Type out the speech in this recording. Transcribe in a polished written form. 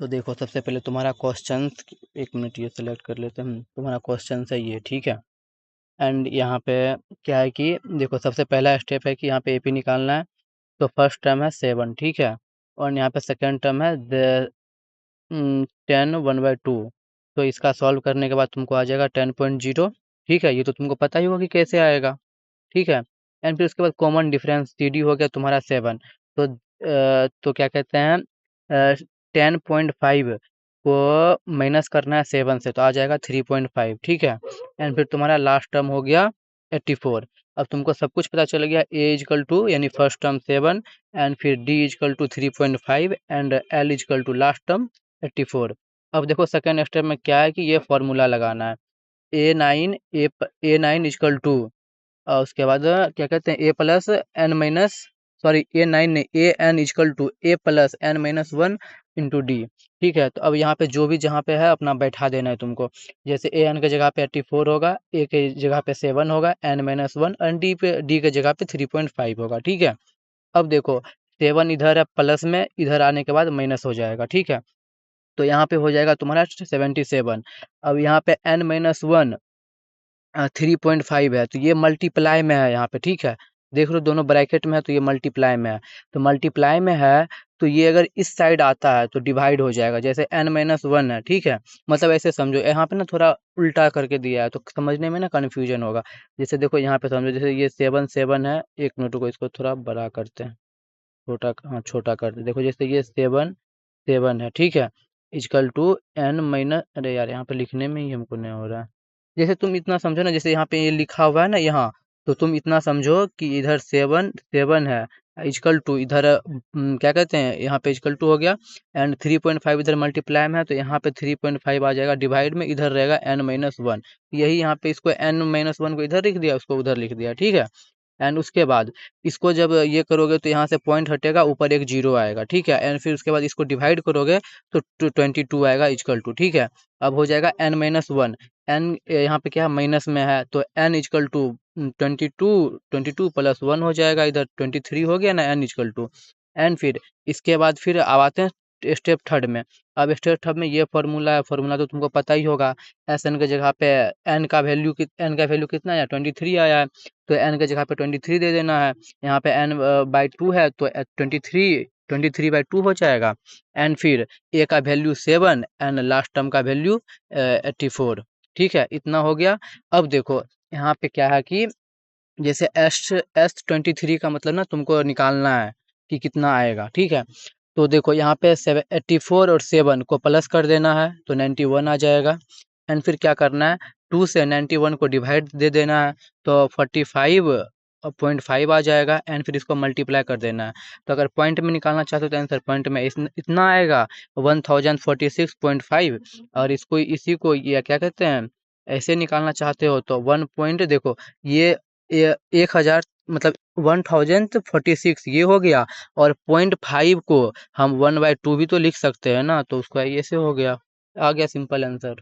तो देखो सबसे पहले तुम्हारा क्वेश्चन, एक मिनट ये सेलेक्ट कर लेते हैं। तुम्हारा क्वेश्चन है ये, ठीक है। एंड यहाँ पे क्या है कि देखो सबसे पहला स्टेप है कि यहाँ पे एपी निकालना है। तो फर्स्ट टर्म है 7, ठीक है। और यहाँ पे सेकेंड टर्म है 10 1/2। तो इसका सॉल्व करने के बाद तुमको आ जाएगा 10.0, ठीक है। ये तो तुमको पता ही होगा कि कैसे आएगा, ठीक है। एंड फिर उसके बाद कॉमन डिफरेंस सी डी हो गया तुम्हारा 7। तो क्या कहते हैं, 10.5 को माइनस करना है 7 से, तो आ जाएगा 3.5, ठीक है। एंड फिर तुम्हारा लास्ट टर्म हो गया 84। अब तुमको सब कुछ पता चल गया। ए इजकल टू यानी फर्स्ट टर्म 7, एंड फिर d equal to 3.5, and l equal to last term 84। अब देखो सेकेंड स्टेप में क्या है कि ये फॉर्मूला लगाना है। ए नाइन इजकल टू, और उसके बाद क्या कहते हैं, A plus N minus, sorry ए9 नहीं, A N equal to A plus N minus 1 into D, ठीक है। तो अब यहाँ पे जो भी जहाँ पे है अपना बैठा देना है तुमको। जैसे ए एन के जगह पे 84 होगा, ए के जगह पे 7 होगा, एन माइनस 1, एंड डी के जगह पे 3.5 होगा, ठीक है। अब देखो 7 इधर है प्लस में, इधर आने के बाद माइनस हो जाएगा, ठीक है। तो यहाँ पे हो जाएगा तुम्हारा 77। अब यहाँ पे एन माइनस 1 3.5 है, तो ये मल्टीप्लाई में है यहाँ पे, ठीक है। देख लो दोनों ब्रैकेट में है, तो ये मल्टीप्लाई में है। तो मल्टीप्लाई में है तो ये अगर इस साइड आता है तो डिवाइड हो जाएगा। जैसे n-1 है, ठीक है। मतलब ऐसे समझो, यहाँ पे ना थोड़ा उल्टा करके दिया है तो समझने में ना कन्फ्यूजन होगा। जैसे देखो यहाँ पे समझो, जैसे ये 7 है। एक मिनट को इसको थोड़ा बड़ा करते हैं, छोटा, हाँ छोटा करते हैं। देखो जैसे ये 7 है, ठीक है। इजकल टू एन माइनस, अरे यार यहाँ पे लिखने में ही हमको नहीं हो रहा है। जैसे तुम इतना समझो ना, जैसे यहाँ पे ये लिखा हुआ है ना यहाँ, तो तुम इतना समझो कि इधर 7 है, इजकल टू इधर क्या कहते हैं, यहाँ पे इजकल टू हो गया। एंड 3.5 इधर मल्टीप्लाई में है, तो यहाँ पे 3.5 आ जाएगा डिवाइड में, इधर रहेगा n-1। यही यहाँ पे इसको n-1 को इधर लिख दिया, उसको उधर लिख दिया, ठीक है। एंड उसके बाद इसको जब ये करोगे तो यहाँ से पॉइंट हटेगा, ऊपर एक जीरो आएगा, ठीक है। एंड फिर उसके बाद इसको डिवाइड करोगे तो 22 आएगा इजकल टू, ठीक है। अब हो जाएगा n-1। एन यहाँ पे क्या माइनस में है, तो n इजकल टू 22 प्लस 1 हो जाएगा, इधर 23 हो गया ना n इजकल टू। एंड फिर इसके बाद फिर अब आते हैं स्टेप थर्ड में। अब स्टेप थर्ड में ये फॉर्मूला है, फॉर्मूला तो तुमको पता ही होगा। एस एन के जगह पे एन का वैल्यू कितना है, 23 आया है। तो एन के जगह पे 23 दे देना है। यहाँ पे एन बाई 2 है, तो 23/2 हो जाएगा। एंड फिर ए का वैल्यू 7, एंड लास्ट टर्म का वैल्यू 84, ठीक है। इतना हो गया। अब देखो यहाँ पे क्या है कि जैसे S23 का मतलब ना तुमको निकालना है कि कितना आएगा, ठीक है। तो देखो यहाँ पे 84 और 7 को प्लस कर देना है, तो 91 आ जाएगा। एंड फिर क्या करना है, 2 से 91 को डिवाइड दे देना है, तो 45.5 आ जाएगा। एंड फिर इसको मल्टीप्लाई कर देना है। तो अगर पॉइंट में निकालना चाहते हो तो आंसर पॉइंट में इतना आएगा 1046.5। और इसको इसी को ये क्या कहते हैं, ऐसे निकालना चाहते हो तो 1 पॉइंट, देखो ये 1000 मतलब 1046 ये हो गया। और 0.5 को हम 1/2 भी तो लिख सकते हैं ना, तो उसका ऐसे हो गया, आ गया सिंपल आंसर।